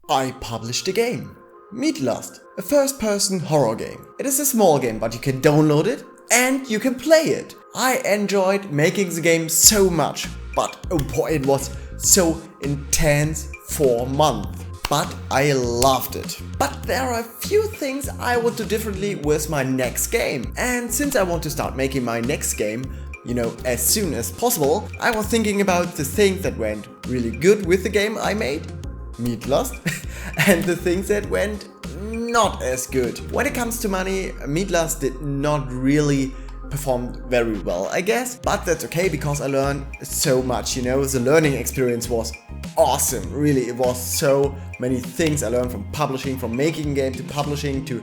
I published a game. Meat Lust, a first-person horror game. It is a small game, but you can download it and you can play it. I enjoyed making the game so much, but oh boy, it was so intense for a month. But I loved it. But there are a few things I would do differently with my next game. And since I want to start making my next game, as soon as possible, I was thinking about the things that went really good with the game I made, Meat Lust, and the things that went not as good. When it comes to money, Meat Lust did not really perform very well, I guess, but that's okay because I learned so much, the learning experience was awesome, really. It was so many things I learned from publishing, from making a game to publishing to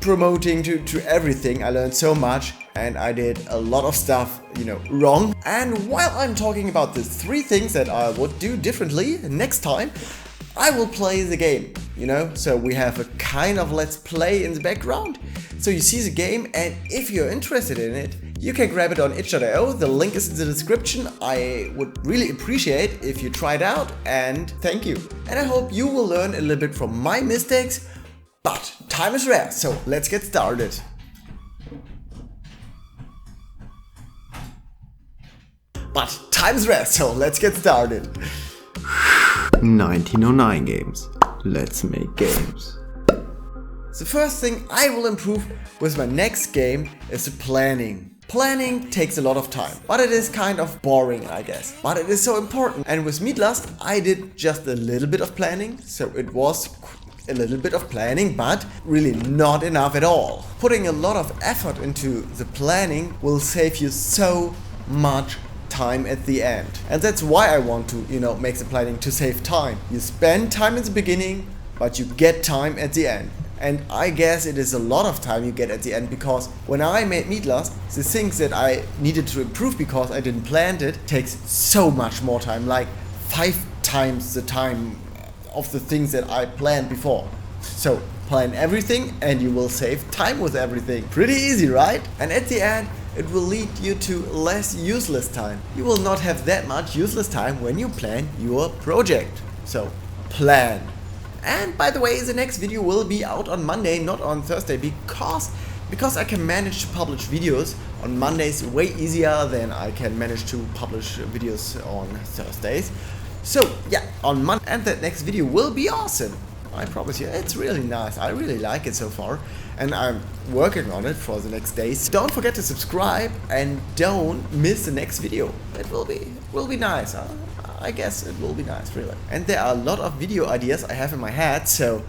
promoting to everything. I learned so much and I did a lot of stuff, wrong. And while I'm talking about the 3 things that I would do differently next time, I will play the game, so we have a kind of let's play in the background. So you see the game, and if you're interested in it, you can grab it on itch.io. The link is in the description. I would really appreciate if you try it out, and thank you. And I hope you will learn a little bit from my mistakes, but time is rare, so let's get started. But time's rare, so let's get started. 1909 games. Let's make games. The first thing I will improve with my next game is the planning. Planning takes a lot of time, but it is kind of boring, I guess. But it is so important. And with Meat Lust, I did just a little bit of planning, so it was a little bit of planning, but really not enough at all. Putting a lot of effort into the planning will save you so much time at the end. And that's why I want to, make the planning to save time. You spend time in the beginning, but you get time at the end. And I guess it is a lot of time you get at the end, because when I made Meat Lust, the things that I needed to improve because I didn't plan it takes so much more time, like 5 times the time of the things that I planned before. So plan everything and you will save time with everything. Pretty easy, right? And at the end, it will lead you to less useless time. You will not have that much useless time when you plan your project. So plan. And by the way, the next video will be out on Monday, not on Thursday, because I can manage to publish videos on Mondays way easier than I can manage to publish videos on Thursdays. So yeah, on Monday, and that next video will be awesome. I promise you, it's really nice. I really like it so far, and I'm working on it for the next days. Don't forget to subscribe and don't miss the next video. It will be nice. I guess it will be nice, really. And there are a lot of video ideas I have in my head, so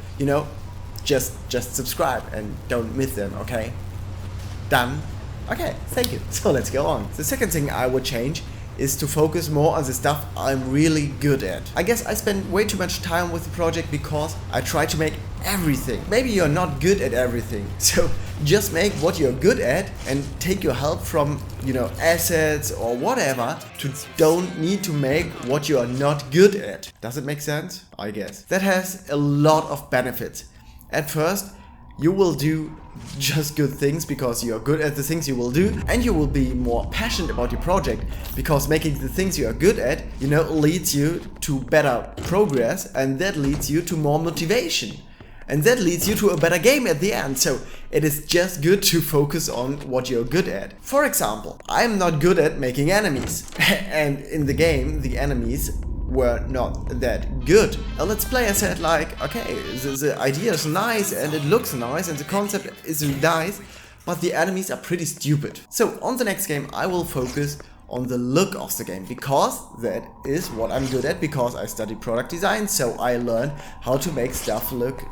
just subscribe and don't miss them, okay? Done? Okay, thank you. So let's go on. The second thing I would change is to focus more on the stuff I'm really good at. I guess I spend way too much time with the project because I try to make everything. Maybe you're not good at everything, so just make what you're good at and take your help from, assets or whatever. Don't need to make what you are not good at. Does it make sense? I guess. That has a lot of benefits. At first, you will do just good things because you're good at the things you will do, and you will be more passionate about your project because making the things you are good at, leads you to better progress, and that leads you to more motivation. And that leads you to a better game at the end. So it is just good to focus on what you're good at. For example, I'm not good at making enemies. And in the game, the enemies were not that good. A Let's Player said okay, the idea is nice and it looks nice and the concept is nice, but the enemies are pretty stupid. So on the next game, I will focus on the look of the game, because that is what I'm good at, because I studied product design, so I learned how to make stuff look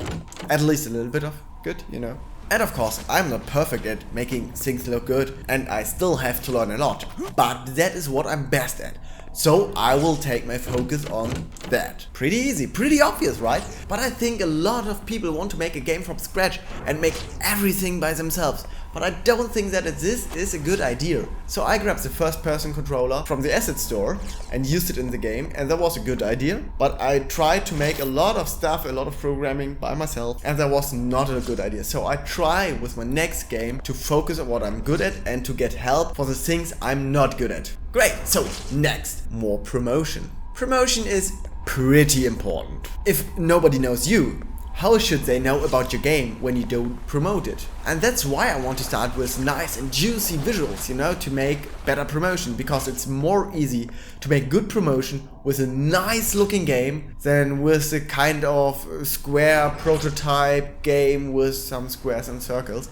at least a little bit of good, And of course, I'm not perfect at making things look good, and I still have to learn a lot, but that is what I'm best at. So I will take my focus on that. Pretty easy, pretty obvious, right? But I think a lot of people want to make a game from scratch and make everything by themselves. But I don't think that this is a good idea. So I grabbed the first-person controller from the asset store and used it in the game, and that was a good idea. But I tried to make a lot of stuff, a lot of programming by myself, and that was not a good idea. So I try with my next game to focus on what I'm good at and to get help for the things I'm not good at. Great, so next, more promotion. Promotion is pretty important. If nobody knows you, how should they know about your game when you don't promote it? And that's why I want to start with nice and juicy visuals, you know, to make better promotion, because it's more easy to make good promotion with a nice looking game than with a kind of square prototype game with some squares and circles.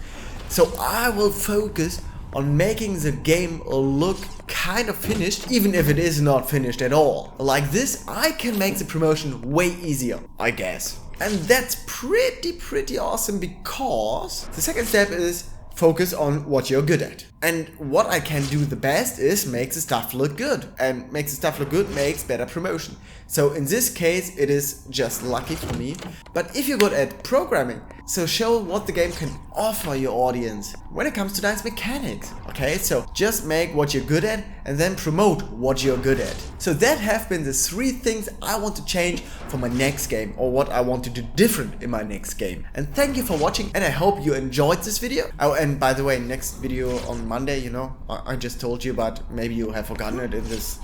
So I will focus on making the game look kind of finished, even if it is not finished at all. Like this, I can make the promotion way easier, I guess. And that's pretty awesome, because the second step is focus on what you're good at. And what I can do the best is make the stuff look good. And make the stuff look good makes better promotion. So in this case, it is just lucky for me. But if you're good at programming, so show what the game can offer your audience when it comes to nice mechanics. Okay, so just make what you're good at and then promote what you're good at. So that have been the 3 things I want to change for my next game, or what I want to do different in my next game. And thank you for watching, and I hope you enjoyed this video. Oh, and by the way, next video on Monday, you know, I just told you, but maybe you have forgotten it in this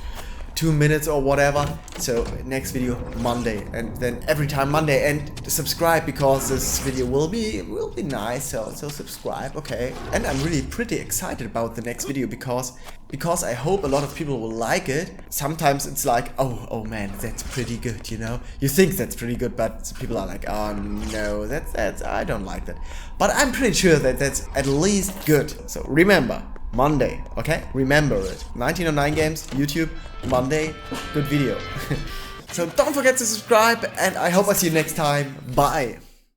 2 minutes or whatever. So next video Monday, and then every time Monday, and subscribe, because this video will be nice. So subscribe, okay? And I'm really pretty excited about the next video, because I hope a lot of people will like it. Sometimes it's like, oh man, that's pretty good, you know? You think that's pretty good, but people are like, oh no, that's I don't like that. But I'm pretty sure that that's at least good. So remember, Monday, okay? Remember it. 1909 Games, YouTube, Monday, good video. So don't forget to subscribe, and I hope I see you next time. Bye.